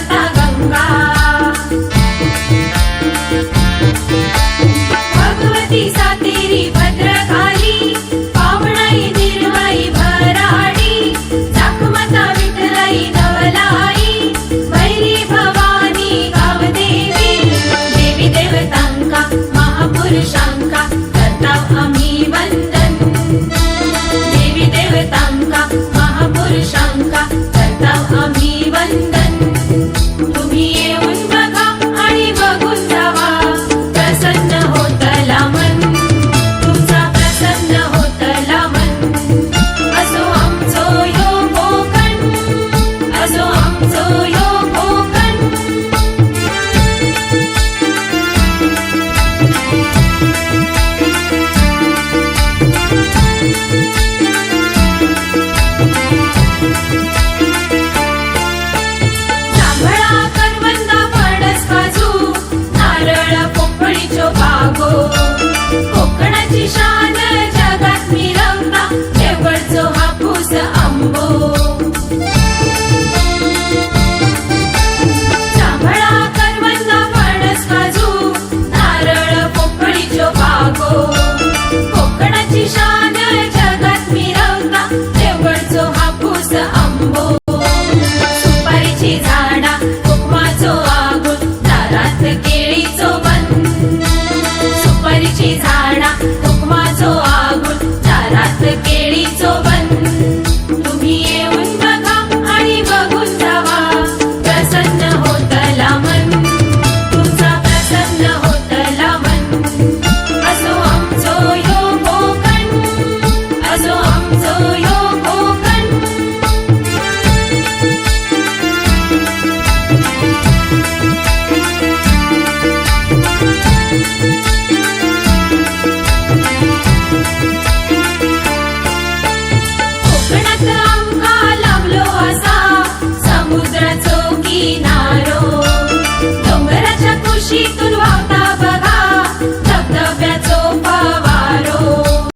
रस्ता गंगा भगवती सातेरी भद्रकाली पावनाई निर्मई भराडी जाखमाता विठलाई नवलाई भैरी भवानी गावदेवी देवी देवतांका महापुरुषांका करताव आम्ही वंदन देवी देवतांका महापुरुषांका करताव आम्ही वंदन तुम्ही येऊन बघा आणि बघून जावा प्रसन्न होतला मन तुमचा प्रसन्न होतला मन असो आमचो यो कोकण असो आमचो यो कोकण जांभळा करवंदा फणस काजू नारळ पोपळीचो बागो कोकणाची शान जगात मिरवता देवळचो हापूस आंबो जांभळा करवंदा फणस काजू नारळ पोपळीचो बागो कोकणाची शान जगात मिरवता देवळचो हापूस आंबो सुपारीची झाडा कोकमाचो आगोल दारात केळीचो बन सुपारीची झाडा कोकमाचो आगोल दारात केळीचो बन तुम्ही येऊन बघा आणि बघून जावा प्रसन्न होतला मन तुमचा प्रसन्न होतला मन असो आमचो यो कोकण असो आमचो यो कोकण कोकणात आमका लाभलो असा समुद्राचो किनारो डोंगराच्या कुशीतून